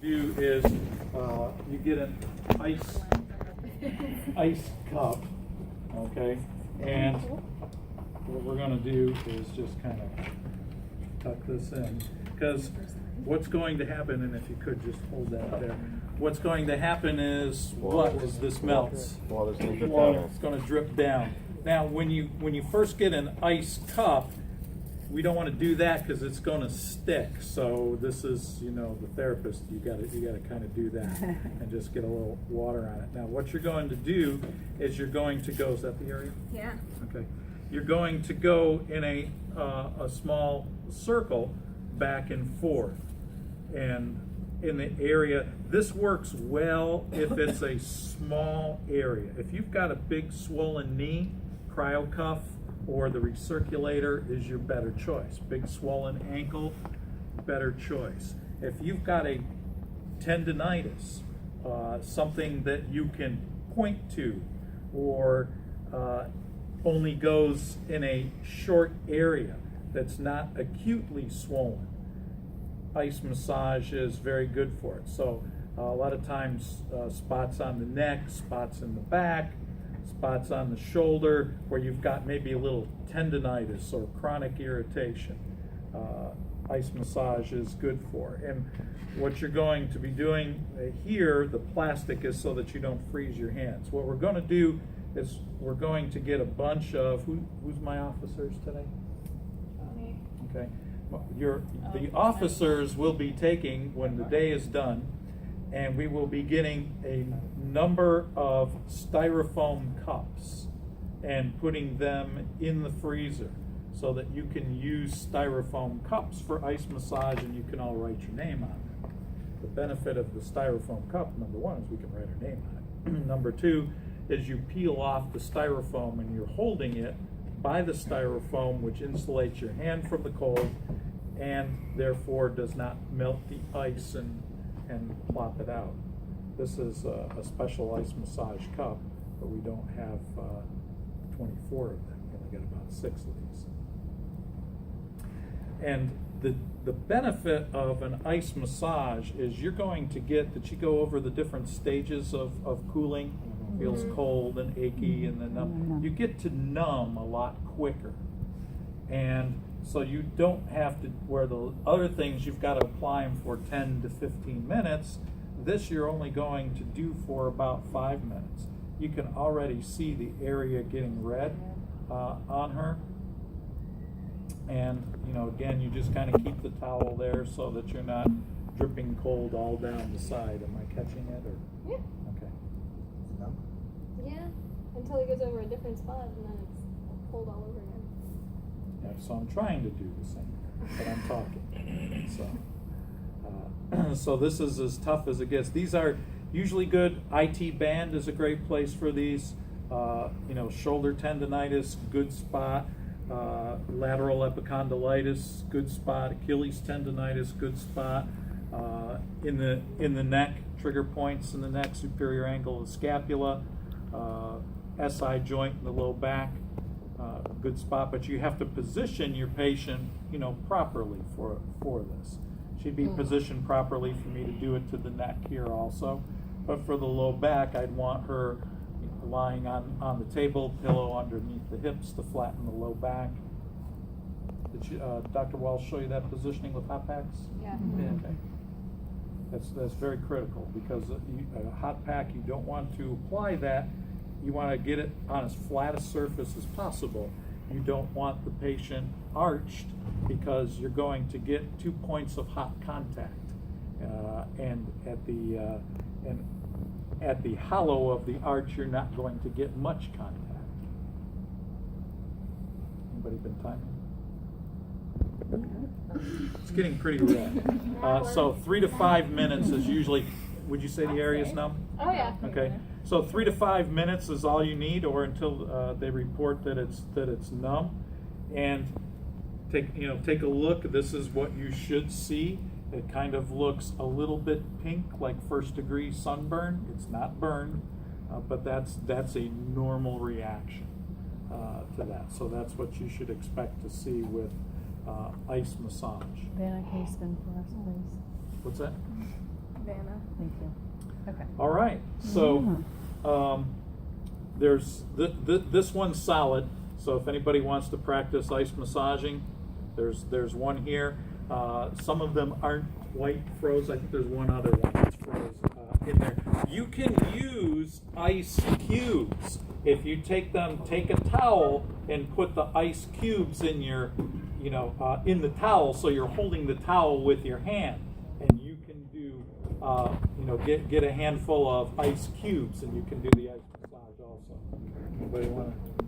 do is you get an ice cup, okay? And what we're going to do is just kind of tuck this in, because what's going to happen, and if you could just hold that there, what's going to happen is what as this melts? Water's going to drip Water, down. it's going to drip down. Now, when you first get an ice cup, we don't want to do that because it's going to stick. So this is, you know, the therapist, you got to kind of do that and just get a little water on it. Now, what you're going to do is you're going to go. Is that the area? Yeah. Okay. You're going to go in a small circle back and forth, and in the area. This works well if it's a small area. If you've got a big swollen knee, cryocuff or the recirculator is your better choice. Big swollen ankle, better choice. If you've got a tendinitis, something that you can point to, or only goes in a short area that's not acutely swollen, ice massage is very good for it. So a lot of times spots on the neck, spots in the back, spots on the shoulder where you've got maybe a little tendinitis or chronic irritation, ice massage is good for. And what you're going to be doing here, the plastic is so that you don't freeze your hands. What we're going to do is we're going to get a bunch of, who's my officers today? Okay. The officers will be taking, when the day is done, and we will be getting a number of styrofoam cups and putting them in the freezer so that you can use styrofoam cups for ice massage, and you can all write your name on them. The benefit of the styrofoam cup, number one, is we can write our name on it. Number two is you peel off the styrofoam and you're holding it by the styrofoam, which insulates your hand from the cold and therefore does not melt the ice and plop it out. This is a special ice massage cup, but we don't have 24 of them. We only got about 6 of these. And the benefit of an ice massage is you're going to get, did you go over the different stages of cooling? Feels cold and achy and then numb. You get to numb a lot quicker. And so you don't have to, where the other things you've got to apply them for 10 to 15 minutes, this you're only going to do for about 5 minutes. You can already see the area getting red on her. And, you know, again, you just kind of keep the towel there so that you're not dripping cold all down the side. Am I catching it? Or? Yeah. Okay. Yeah, until it goes over a different spot and then it's cold all over again. Yeah, so I'm trying to do the same, but I'm talking. So this is as tough as it gets. These are usually good. IT band is a great place for these. You know, shoulder tendinitis, good spot. Lateral epicondylitis, good spot. Achilles tendinitis, good spot. In the neck, trigger points in the neck, superior angle of the scapula. SI joint in the low back, good spot, but you have to position your patient, you know, properly for this. She'd be positioned properly for me to do it to the neck here also, but for the low back, I'd want her lying on the table, pillow underneath the hips to flatten the low back. Did Dr. Walsh show you that positioning with hot packs? Yeah. Okay. That's very critical, because a hot pack, you don't want to apply that. You want to get it on as flat a surface as possible. You don't want the patient arched, because you're going to get 2 points of hot contact, and at the hollow of the arch, you're not going to get much contact. Anybody been timing? It's getting pretty red. So 3 to 5 minutes is usually, would you say the area's numb? Oh yeah. Okay, so 3 to 5 minutes is all you need, or until they report that it's numb. And take a look. This is what you should see. It kind of looks a little bit pink, like 1st-degree sunburn. It's not burned, but that's a normal reaction to that. So that's what you should expect to see with ice massage. Van, can you spin for us, please? What's that? Vanna. Thank you. Okay. All right, so there's this one's solid. So if anybody wants to practice ice massaging, there's one here. Some of them aren't quite froze. I think there's one other one that's froze in there. You can use ice cubes. If you take a towel and put the ice cubes in your, in the towel, so you're holding the towel with your hand, and you can do, get a handful of ice cubes, and you can do the ice massage also. Anybody want to?